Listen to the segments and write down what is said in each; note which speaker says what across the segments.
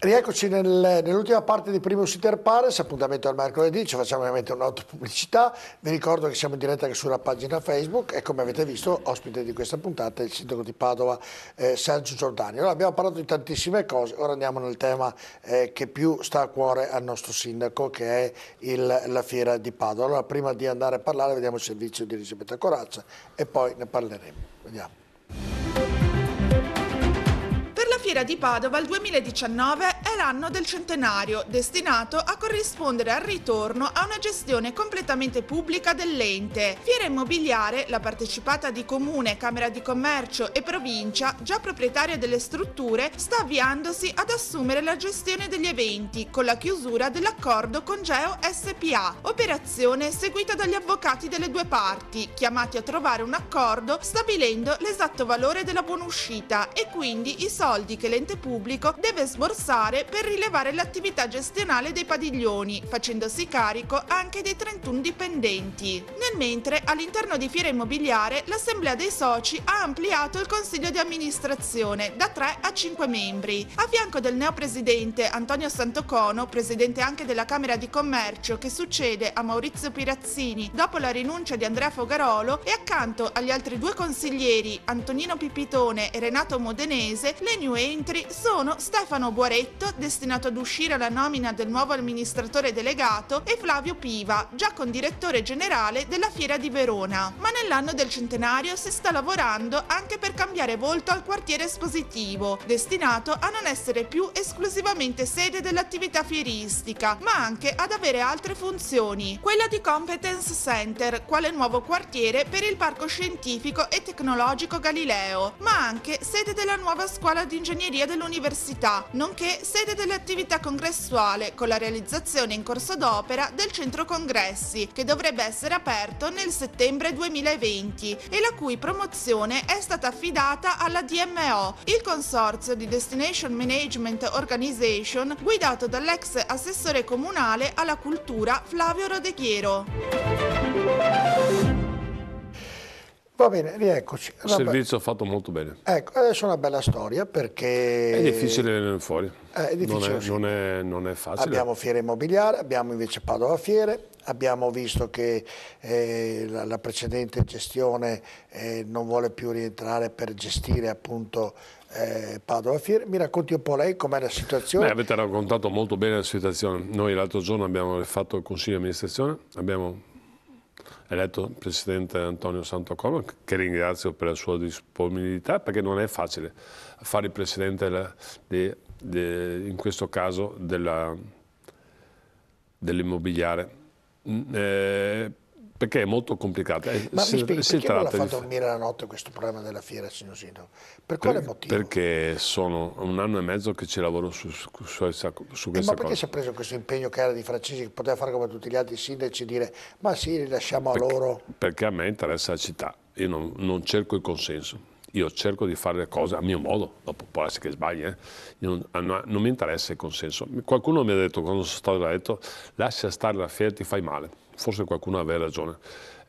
Speaker 1: Rieccoci nell'ultima parte di Primus Inter Pares, appuntamento al mercoledì, ci facciamo ovviamente un'autopubblicità. Vi ricordo che siamo in diretta anche sulla pagina Facebook e come avete visto ospite di questa puntata è il sindaco di Padova Sergio Giordani. Allora, abbiamo parlato di tantissime cose, ora andiamo nel tema che più sta a cuore al nostro sindaco, che è la fiera di Padova. Allora, prima di andare a parlare vediamo il servizio di Elisabetta Corazza e poi ne parleremo. Vediamo.
Speaker 2: La Fiera di Padova il 2019 è l'anno del centenario, destinato a corrispondere al ritorno a una gestione completamente pubblica dell'ente. Fiera Immobiliare, la partecipata di Comune, Camera di Commercio e Provincia, già proprietaria delle strutture, sta avviandosi ad assumere la gestione degli eventi con la chiusura dell'accordo con Geo SPA, operazione seguita dagli avvocati delle due parti, chiamati a trovare un accordo stabilendo l'esatto valore della buonuscita e quindi i soldi che l'ente pubblico deve sborsare per rilevare l'attività gestionale dei padiglioni, facendosi carico anche dei 31 dipendenti. Nel mentre, all'interno di Fiera Immobiliare, l'Assemblea dei Soci ha ampliato il Consiglio di amministrazione da 3 a 5 membri. A fianco del neopresidente Antonio Santocono, presidente anche della Camera di Commercio, che succede a Maurizio Pirazzini dopo la rinuncia di Andrea Fogarolo, e accanto agli altri due consiglieri, Antonino Pipitone e Renato Modenese, le new entry sono Stefano Boaretto, destinato ad uscire alla nomina del nuovo amministratore delegato, e Flavio Piva, già condirettore generale della Fiera di Verona. Ma nell'anno del centenario si sta lavorando anche per cambiare volto al quartiere espositivo, destinato a non essere più esclusivamente sede dell'attività fieristica, ma anche ad avere altre funzioni. Quella di Competence Center, quale nuovo quartiere per il Parco Scientifico e Tecnologico Galileo, ma anche sede della nuova scuola di ingegneria dell'università, nonché sede dell'attività congressuale, con la realizzazione in corso d'opera del centro congressi, che dovrebbe essere aperto nel settembre 2020 e la cui promozione è stata affidata alla DMO, il consorzio di Destination Management Organization guidato dall'ex assessore comunale alla cultura Flavio Rodeghiero.
Speaker 1: Va bene, rieccoci.
Speaker 3: Il servizio fatto molto bene.
Speaker 1: Ecco, adesso è una bella storia perché...
Speaker 3: È difficile venire fuori.
Speaker 1: È difficile,
Speaker 3: non è facile.
Speaker 1: Abbiamo Fiera Immobiliare, abbiamo invece Padova Fiere, abbiamo visto che la precedente gestione non vuole più rientrare per gestire appunto Padova Fiere. Mi racconti un po' lei com'è la situazione?
Speaker 3: Avete raccontato molto bene la situazione. Noi l'altro giorno abbiamo fatto il consiglio di amministrazione, abbiamo eletto il presidente Antonio Santocono, che ringrazio per la sua disponibilità, perché non è facile fare il presidente in questo caso dell'immobiliare, perché è molto complicato.
Speaker 1: Ma mi spieghi, perché non la fa dormire la notte questo problema della fiera, signor Sindaco? Per quale motivo?
Speaker 3: Perché sono 1 anno e mezzo che ci lavoro su questa cosa.
Speaker 1: Ma perché si è preso questo impegno che era di Francesi, che poteva fare come tutti gli altri sindaci e dire ma sì, li lasciamo a loro?
Speaker 3: Perché a me interessa la città, io non cerco il consenso. Io cerco di fare le cose a mio modo, dopo può essere che sbagli, non mi interessa il consenso. Qualcuno mi ha detto, quando sono stato eletto, lascia stare la fiera, ti fai male. Forse qualcuno aveva ragione.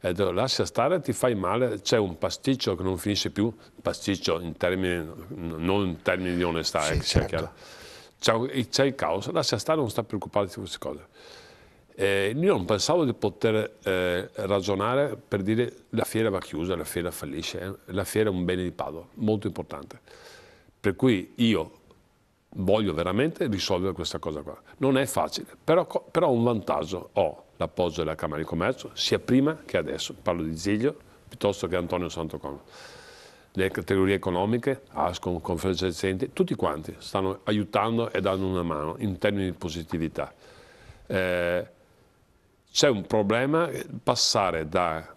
Speaker 3: Lascia stare, ti fai male, c'è un pasticcio che non finisce più, pasticcio in termini, non in termini di onestà,
Speaker 1: sì, certo.
Speaker 3: C'è il caos, lascia stare, non sta preoccupando di queste cose. Io non pensavo di poter ragionare per dire la fiera va chiusa, la fiera fallisce, la fiera è un bene di Padova, molto importante. Per cui io voglio veramente risolvere questa cosa qua. Non è facile, però ho un vantaggio, ho l'appoggio della Camera di Commercio, sia prima che adesso, parlo di Ziglio piuttosto che Antonio Santocono. Le categorie economiche, ASCOM, Confesercenti, tutti quanti stanno aiutando e dando una mano in termini di positività. C'è un problema passare da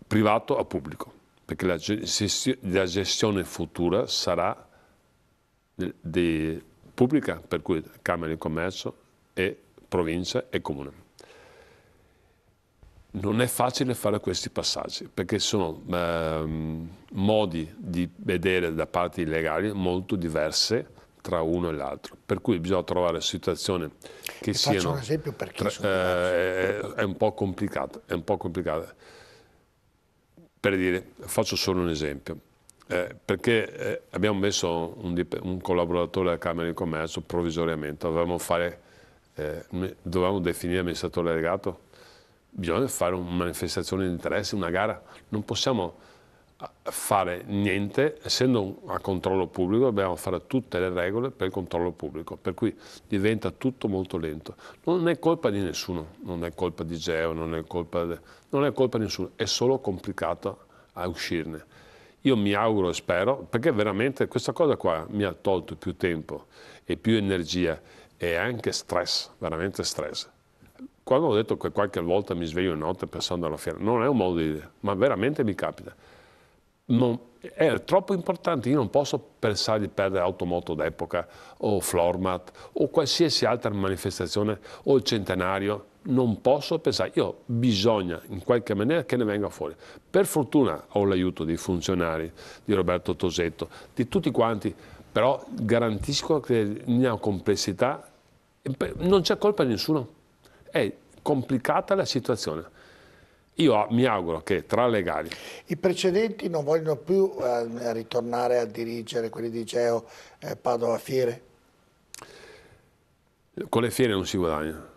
Speaker 3: privato a pubblico, perché la gestione futura sarà pubblica, per cui Camera di Commercio e Provincia e Comune. Non è facile fare questi passaggi, perché sono modi di vedere da parte legali molto diverse tra uno e l'altro, per cui bisogna trovare situazioni che siano...
Speaker 1: Faccio un esempio perché
Speaker 3: è un po' complicato, Per dire, faccio solo un esempio. Perché abbiamo messo un collaboratore della Camera di Commercio provvisoriamente, dovevamo definire amministratore delegato, bisogna fare una manifestazione di interesse, una gara, non possiamo fare niente, essendo a controllo pubblico dobbiamo fare tutte le regole per il controllo pubblico, per cui diventa tutto molto lento. Non è colpa di nessuno, non è colpa di Geo, non è colpa di nessuno, è solo complicato a uscirne. Io mi auguro e spero, perché veramente questa cosa qua mi ha tolto più tempo e più energia e anche stress, veramente stress. Quando ho detto che qualche volta mi sveglio di notte pensando alla fiera, non è un modo di dire, ma veramente mi capita. È troppo importante, io non posso pensare di perdere Automoto d'Epoca o Flormat o qualsiasi altra manifestazione o il centenario, non posso pensare, bisogna in qualche maniera che ne venga fuori. Per fortuna ho l'aiuto dei funzionari, di Roberto Tosetto, di tutti quanti, però garantisco che nella complessità non c'è colpa di nessuno, è complicata la situazione. Io mi auguro che tra le gare...
Speaker 1: I precedenti non vogliono più ritornare a dirigere, quelli di Geo, Padova Fiere?
Speaker 3: Con le fiere non si guadagna.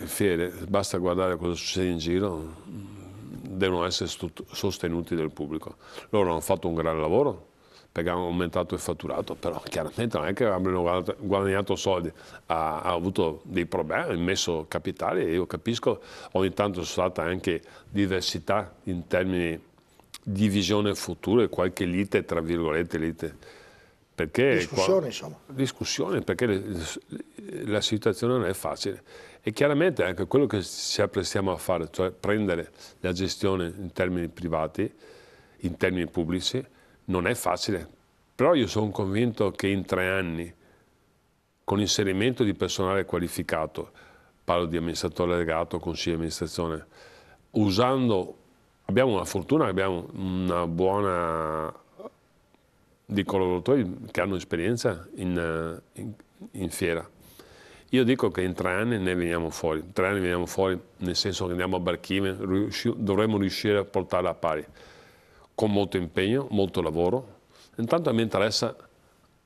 Speaker 3: Fiere, basta guardare cosa succede in giro, devono essere sostenuti dal pubblico. Loro hanno fatto un gran lavoro perché hanno aumentato il fatturato, però chiaramente non è che abbiano guadagnato soldi, ha avuto dei problemi, ha messo capitali e io capisco, ogni tanto sono stata anche diversità in termini di visione futura e qualche lite, tra virgolette, lite. Perché
Speaker 1: discussione, insomma.
Speaker 3: Discussione, perché la situazione non è facile. E chiaramente anche quello che ci apprestiamo a fare, cioè prendere la gestione in termini privati, in termini pubblici, non è facile. Però io sono convinto che in 3 anni, con inserimento di personale qualificato, parlo di amministratore delegato, consiglio di amministrazione, abbiamo una fortuna, abbiamo una buona di collaboratori che hanno esperienza in fiera. Io dico che in 3 anni ne veniamo fuori. 3 anni veniamo fuori nel senso che andiamo a barchime, dovremmo riuscire a portarla a pari, con molto impegno, molto lavoro. Intanto mi interessa,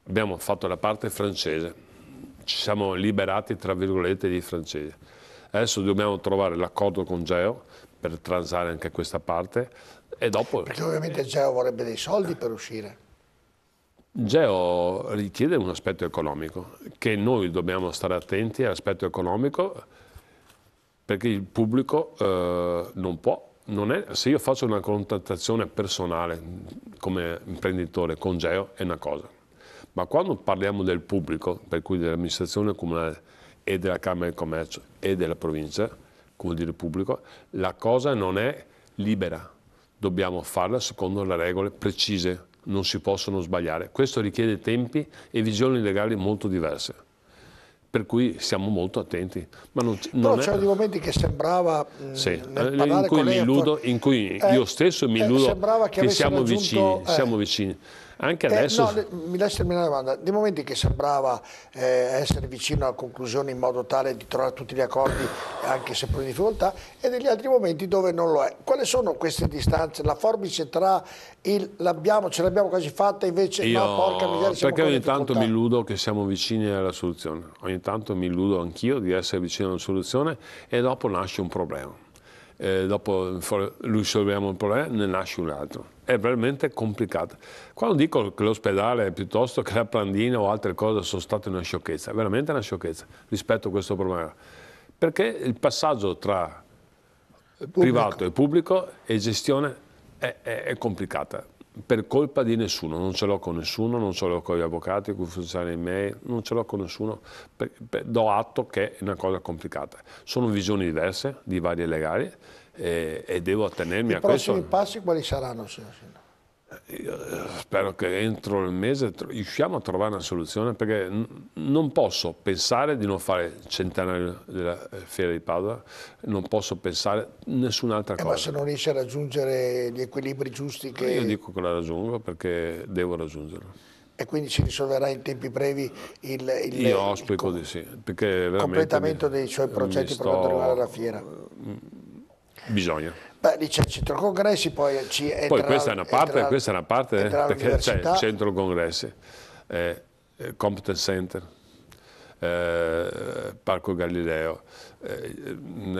Speaker 3: abbiamo fatto la parte francese, ci siamo liberati tra virgolette di francesi. Adesso dobbiamo trovare l'accordo con Geo per transare anche questa parte e dopo...
Speaker 1: Perché ovviamente Geo vorrebbe dei soldi per uscire.
Speaker 3: Geo richiede un aspetto economico, che noi dobbiamo stare attenti all'aspetto economico perché il pubblico non può, se io faccio una contattazione personale come imprenditore con Geo è una cosa, ma quando parliamo del pubblico, per cui dell'amministrazione comunale e della Camera di Commercio e della provincia, come dire pubblico, la cosa non è libera, dobbiamo farla secondo le regole precise. Non si possono sbagliare. Questo richiede tempi e visioni legali molto diverse, per cui siamo molto attenti. Ma
Speaker 1: però c'erano dei momenti che sembrava,
Speaker 3: sì, in cui io stesso mi illudo che siamo vicini. Anche adesso...
Speaker 1: mi lasci terminare la domanda. Dei momenti che sembrava essere vicino alla conclusione in modo tale di trovare tutti gli accordi, anche se poi in difficoltà, e degli altri momenti dove non lo è. Quali sono queste distanze? La forbice tra ce l'abbiamo quasi fatta, invece no, porca miseria, siamo
Speaker 3: perché ogni tanto mi illudo che siamo vicini alla soluzione. Ogni tanto mi illudo anch'io di essere vicino alla soluzione e dopo nasce un problema. Dopo risolviamo il problema, ne nasce un altro. È veramente complicato. Quando dico che l'ospedale piuttosto che la Plandina o altre cose sono state una sciocchezza, è veramente una sciocchezza rispetto a questo problema. Perché il passaggio tra privato e pubblico e gestione è complicata. Per colpa di nessuno, non ce l'ho con nessuno, non ce l'ho con gli avvocati, con i funzionari miei, non ce l'ho con nessuno, do atto che è una cosa complicata. Sono visioni diverse di varie legali e devo attenermi a questo.
Speaker 1: I prossimi passi quali saranno, signor Sindaco?
Speaker 3: Io spero che entro il mese riusciamo a trovare una soluzione, perché non posso pensare di non fare il centenario della Fiera di Padova, non posso pensare nessun'altra cosa.
Speaker 1: Ma se non riesce a raggiungere gli equilibri giusti che...
Speaker 3: Io dico che la raggiungo perché devo raggiungerlo.
Speaker 1: E quindi si risolverà in tempi brevi
Speaker 3: Io auspico di sì, perché
Speaker 1: il completamento dei suoi progetti per quanto riguarda la fiera.
Speaker 3: Bisogna.
Speaker 1: Beh, lì c'è il centro congressi, poi
Speaker 3: questa è una parte, perché c'è il centro congressi, Competence Center, Parco Galileo,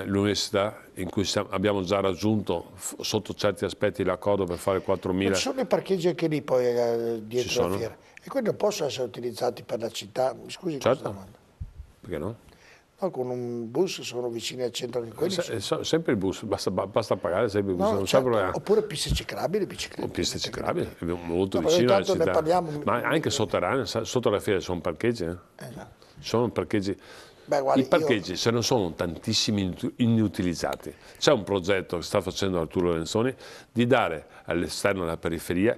Speaker 3: l'università in cui abbiamo già raggiunto sotto certi aspetti l'accordo per fare 4.000.
Speaker 1: Ci sono i parcheggi anche lì poi dietro la fiera e quelli non possono essere utilizzati per la città, mi scusi
Speaker 3: certo.
Speaker 1: questa domanda.
Speaker 3: Perché no?
Speaker 1: No, con un bus sono vicini al centro anche quelli.
Speaker 3: Sempre il bus, basta pagare sempre il bus,
Speaker 1: No,
Speaker 3: non
Speaker 1: certo.
Speaker 3: c'è problema.
Speaker 1: Oppure piste ciclabili, biciclette.
Speaker 3: O piste ciclabili, molto
Speaker 1: No,
Speaker 3: vicino alla
Speaker 1: tanto ne
Speaker 3: città.
Speaker 1: parliamo.
Speaker 3: Ma anche sotterranee, sotto la fiera sono parcheggi.
Speaker 1: Esatto.
Speaker 3: Sono parcheggi.
Speaker 1: Beh, guardi,
Speaker 3: I parcheggi, se non sono tantissimi inutilizzati. C'è un progetto che sta facendo Arturo Lorenzoni di dare all'esterno della periferia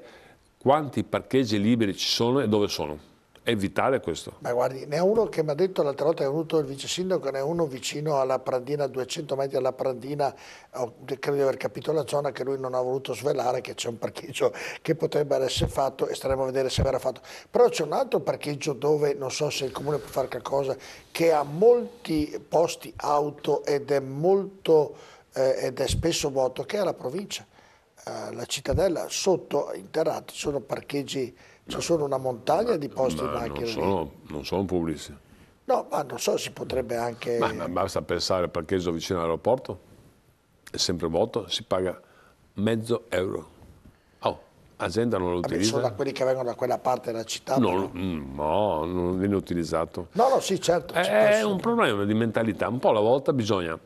Speaker 3: quanti parcheggi liberi ci sono e dove sono. Evitare questo.
Speaker 1: Beh, guardi, ne è uno che mi ha detto l'altra volta che è venuto il vice sindaco, ne è uno vicino alla Prandina, a 200 metri alla Prandina, credo di aver capito la zona, che lui non ha voluto svelare, che c'è un parcheggio che potrebbe essere fatto e staremo a vedere se verrà fatto. Però c'è un altro parcheggio dove non so se il comune può fare qualcosa, che ha molti posti auto ed è spesso vuoto, che è la provincia, la cittadella, sotto interrati sono parcheggi. Ci sono una montagna di posti in macchina.
Speaker 3: Non sono pubblici.
Speaker 1: No, ma non so, si potrebbe anche...
Speaker 3: Ma basta pensare al parcheggio vicino all'aeroporto, è sempre vuoto, si paga €0,5. Oh, la gente non lo utilizza.
Speaker 1: Sono da quelli che vengono da quella parte della città.
Speaker 3: No, non viene utilizzato.
Speaker 1: No, sì, certo.
Speaker 3: È un problema di mentalità. Un po' alla volta bisogna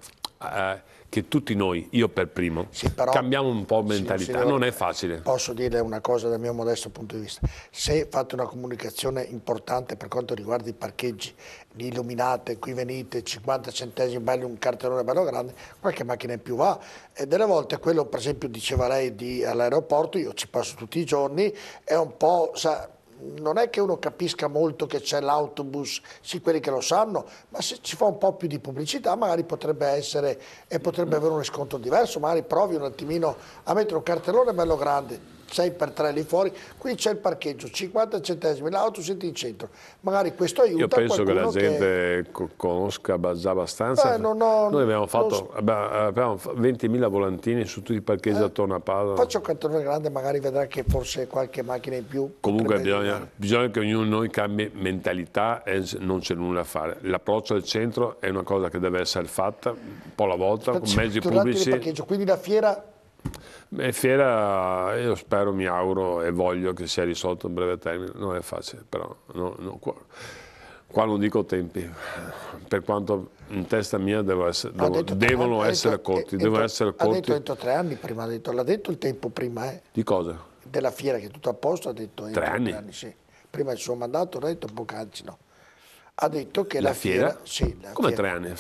Speaker 3: che tutti noi, io per primo, cambiamo un po' mentalità. Non è facile.
Speaker 1: Posso dire una cosa dal mio modesto punto di vista. Se fate una comunicazione importante per quanto riguarda i parcheggi, li illuminate, qui venite, 50 centesimi, belli, un cartellone bello grande, qualche macchina in più va. E delle volte quello, per esempio, diceva lei all'aeroporto, io ci passo tutti i giorni, è un po'... non è che uno capisca molto che c'è l'autobus, sì, quelli che lo sanno, ma se ci fa un po' più di pubblicità magari potrebbe essere e potrebbe avere un riscontro diverso, magari provi un attimino a mettere un cartellone bello grande, 6x3 lì fuori, qui c'è il parcheggio, 50 centesimi, l'auto siete in centro, magari questo aiuta.
Speaker 3: Io penso che la gente conosca già abbastanza. Noi abbiamo fatto 20.000 volantini su tutti i parcheggi attorno a Padova.
Speaker 1: Faccia un cartellone grande, magari vedrà che forse qualche macchina in più.
Speaker 3: Comunque bisogna che ognuno di noi cambi mentalità e non c'è nulla da fare. L'approccio al centro è una cosa che deve essere fatta un po' alla volta, con mezzi pubblici.
Speaker 1: Quindi la fiera...
Speaker 3: Fiera, io spero, mi auguro e voglio che sia risolto in breve termine, non è facile, però qua non dico tempi, per quanto in testa mia devono essere corti. Ha
Speaker 1: detto entro 3 anni prima, l'ha detto il tempo prima.
Speaker 3: Di cosa?
Speaker 1: Della fiera, che è tutto a posto, ha detto entro
Speaker 3: 3 anni?
Speaker 1: 3 anni, sì. Prima il suo mandato, ha detto poc'anzi no. Ha detto che
Speaker 3: la fiera?
Speaker 1: Sì.
Speaker 3: Come
Speaker 1: fiera.
Speaker 3: 3 anni?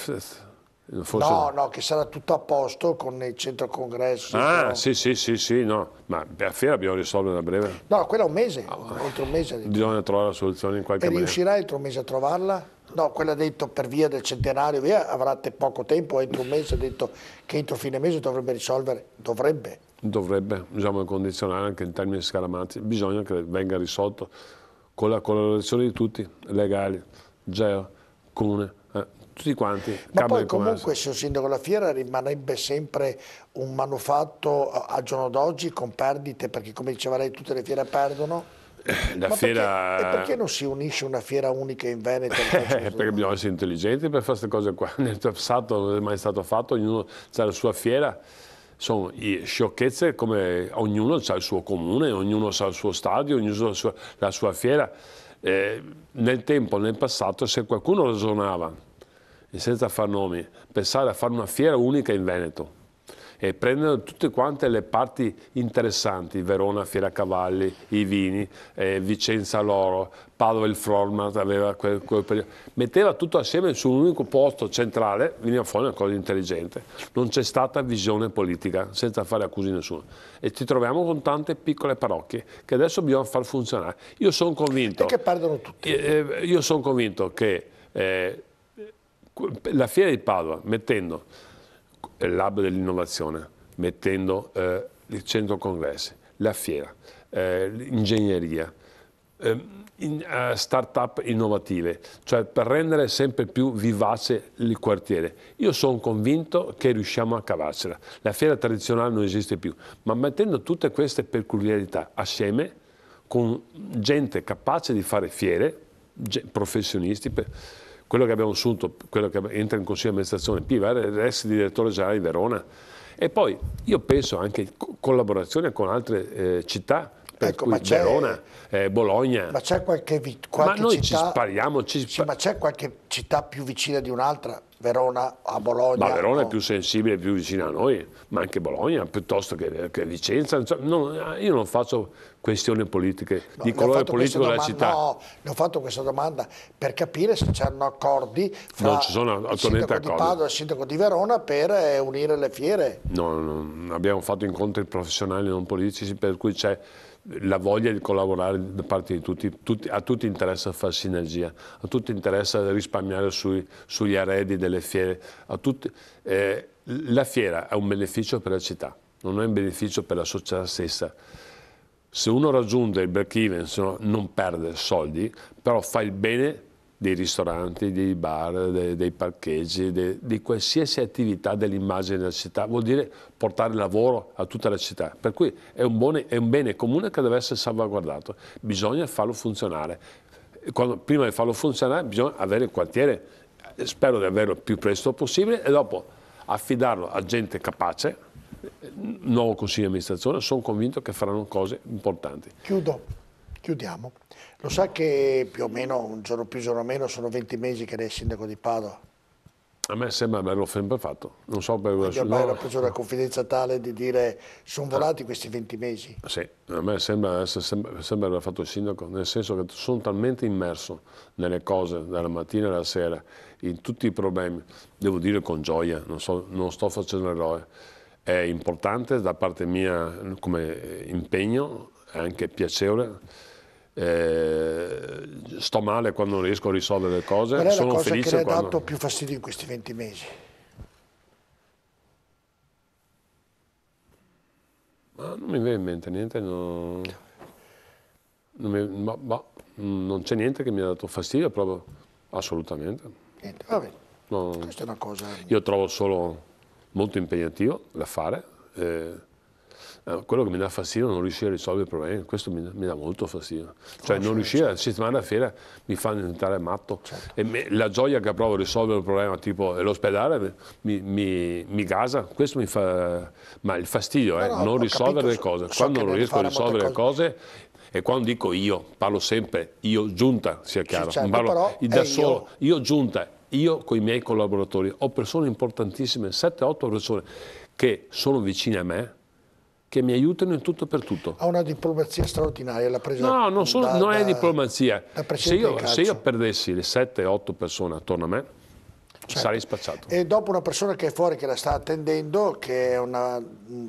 Speaker 1: No, che sarà tutto a posto con il centro congresso.
Speaker 3: Sì, no, ma la fiera dobbiamo risolvere a breve.
Speaker 1: No, quella è un mese, entro un mese.
Speaker 3: Bisogna trovare la soluzione in qualche maniera.
Speaker 1: E riuscirà entro un mese a trovarla? No, quella ha detto per via del centenario, avrete poco tempo, entro un mese, ha detto che entro fine mese dovrebbe risolvere, dovrebbe,
Speaker 3: bisogna condizionare anche in termini scalamati, bisogna che venga risolto con la collaborazione di tutti, legali, Geo, Comune, tutti quanti.
Speaker 1: Ma poi comunque, signor Sindaco, la fiera rimarrebbe sempre un manufatto a giorno d'oggi con perdite, perché come diceva lei tutte le fiere perdono. Perché non si unisce una fiera unica in Veneto?
Speaker 3: Perché bisogna essere intelligenti per fare queste cose qua. Nel passato non è mai stato fatto, ognuno ha la sua fiera. Sono sciocchezze come ognuno ha il suo comune, ognuno ha il suo stadio, ognuno ha la sua fiera. Nel tempo, nel passato, se qualcuno ragionava, e senza far nomi, pensare a fare una fiera unica in Veneto e prendere tutte quante le parti interessanti, Verona, Fiera Cavalli, i vini, Vicenza l'oro, Padova il format, aveva quel periodo. Metteva tutto assieme su un unico posto centrale, veniva fuori una cosa intelligente. Non c'è stata visione politica, senza fare accusi a nessuno. E ci troviamo con tante piccole parrocchie che adesso bisogna far funzionare. Io sono convinto...
Speaker 1: E che perdono tutti.
Speaker 3: Io sono convinto che la Fiera di Padova, mettendo l'hub dell'innovazione, mettendo il centro congressi, la fiera, l'ingegneria, start-up innovative, cioè per rendere sempre più vivace il quartiere. Io sono convinto che riusciamo a cavarcela. La fiera tradizionale non esiste più, ma mettendo tutte queste peculiarità assieme, con gente capace di fare fiere, professionisti, quello che abbiamo assunto, quello che entra in consiglio di amministrazione, Piva, era ex direttore generale di Verona, e poi io penso anche in collaborazione con altre città, per cui Verona, Bologna.
Speaker 1: Ma c'è qualche
Speaker 3: ma noi
Speaker 1: città,
Speaker 3: ci spariamo.
Speaker 1: ma c'è qualche città più vicina di un'altra? Verona a Bologna?
Speaker 3: Ma Verona è più sensibile, più vicina a noi, ma anche Bologna, piuttosto che Vicenza. Io non faccio questioni politiche, di colore politico della città.
Speaker 1: No, ne ho fatto questa domanda per capire se c'erano accordi fra
Speaker 3: non ci sono
Speaker 1: il sindaco di Padova e il sindaco di Verona per unire le fiere.
Speaker 3: No, abbiamo fatto incontri professionali non politici, per cui c'è la voglia di collaborare da parte di tutti. A tutti interessa fare sinergia, a tutti interessa risparmiare sugli arredi delle fiere. La fiera è un beneficio per la città, non è un beneficio per la società stessa. Se uno raggiunge il break-even, non perde soldi, però fa il bene dei ristoranti, dei bar, dei parcheggi, di qualsiasi attività dell'immagine della città, vuol dire portare lavoro a tutta la città, per cui è un bene comune che deve essere salvaguardato, bisogna farlo funzionare. Prima di farlo funzionare bisogna avere il quartiere, spero di averlo il più presto possibile, e dopo affidarlo a gente capace, nuovo consiglio di amministrazione, sono convinto che faranno cose importanti.
Speaker 1: Chiudiamo. Lo sa che più o meno, un giorno più, un giorno meno, sono 20 mesi che lei è sindaco di Padova?
Speaker 3: A me sembra averlo sempre fatto, non so per
Speaker 1: questo. Ormai ho preso una confidenza tale di dire, sono volati questi 20 mesi?
Speaker 3: Sì, a me sembra aver fatto il sindaco, nel senso che sono talmente immerso nelle cose, dalla mattina alla sera, in tutti i problemi, devo dire con gioia, non sto facendo eroe. È importante da parte mia come impegno, è anche piacevole. Sto male quando non riesco a risolvere le cose.
Speaker 1: Qual è
Speaker 3: sono
Speaker 1: la cosa
Speaker 3: felice
Speaker 1: che le ha
Speaker 3: quando...
Speaker 1: dato più fastidio in questi 20 mesi?
Speaker 3: Ma non mi viene in mente niente, non c'è niente che mi ha dato fastidio proprio, assolutamente.
Speaker 1: Niente, va bene. No, questa è una cosa...
Speaker 3: Io trovo solo molto impegnativo da fare. Quello che mi dà fastidio è non riuscire a risolvere i problemi, questo mi dà molto fastidio. Cioè non riuscire a sistemare la fiera mi fa diventare matto. Certo. E la gioia che provo a risolvere il problema, tipo l'ospedale, mi gasa, questo mi fa... Ma il fastidio è non risolvere le cose. Quando non riesco a risolvere le cose, e quando dico io, parlo sempre io giunta, sia chiaro.
Speaker 1: Certo,
Speaker 3: parlo
Speaker 1: però
Speaker 3: da solo, io giunta, io con i miei collaboratori, ho persone importantissime, 7-8 persone che sono vicine a me, che mi aiutano in tutto per tutto.
Speaker 1: Ha una diplomazia straordinaria, l'ha presa.
Speaker 3: No, non è diplomazia.
Speaker 1: Se
Speaker 3: io perdessi le 7-8 persone attorno a me,
Speaker 1: certo,
Speaker 3: sarei spacciato.
Speaker 1: E dopo una persona che è fuori, che la sta attendendo, che è una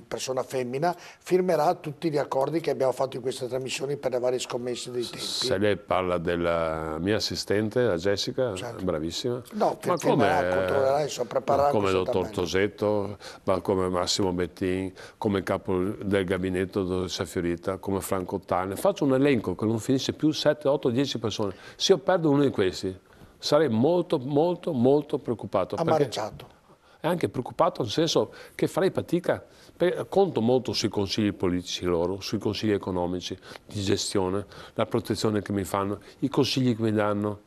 Speaker 1: persona femmina, firmerà tutti gli accordi che abbiamo fatto in queste trasmissioni per le varie scommesse dei tempi.
Speaker 3: Se lei parla della mia assistente, la Jessica, certo, bravissima.
Speaker 1: No, ma controllerà, preparerà.
Speaker 3: Come dottor Tosetto, ma come Massimo Bettin, come capo del gabinetto dottoressa Fiorita, come Franco Tane. Faccio un elenco che non finisce più, 7, 8, 10 persone. Se io perdo uno di questi, sarei molto, molto, molto preoccupato.
Speaker 1: Amareggiato.
Speaker 3: È anche preoccupato nel senso che farei fatica, perché conto molto sui consigli politici loro, sui consigli economici, di gestione, la protezione che mi fanno, i consigli che mi danno.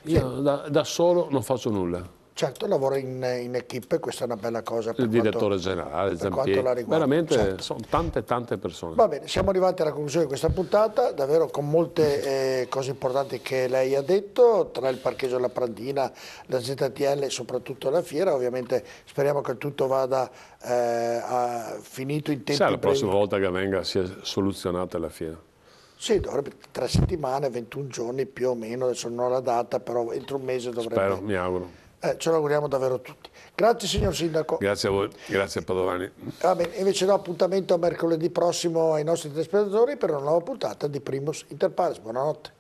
Speaker 3: Io da solo non faccio nulla.
Speaker 1: Certo, lavora in equipe, questa è una bella cosa.
Speaker 3: Il direttore generale, Zampieri, veramente certo, sono tante persone.
Speaker 1: Va bene, siamo arrivati alla conclusione di questa puntata, davvero con molte cose importanti che lei ha detto, tra il parcheggio della Prandina, la ZTL e soprattutto la fiera. Ovviamente speriamo che tutto vada finito in tempi brevi.
Speaker 3: La prossima volta che venga sia soluzionata la fiera.
Speaker 1: Sì, dovrebbe 3 settimane, 21 giorni più o meno, adesso non ho la data, però entro un mese dovrebbe...
Speaker 3: Spero, mi auguro.
Speaker 1: Ce lo auguriamo davvero tutti. Grazie signor Sindaco.
Speaker 3: Grazie a voi, grazie a Padovani.
Speaker 1: Va bene, invece do appuntamento a mercoledì prossimo ai nostri telespettatori per una nuova puntata di Primus Inter Pares. Buonanotte.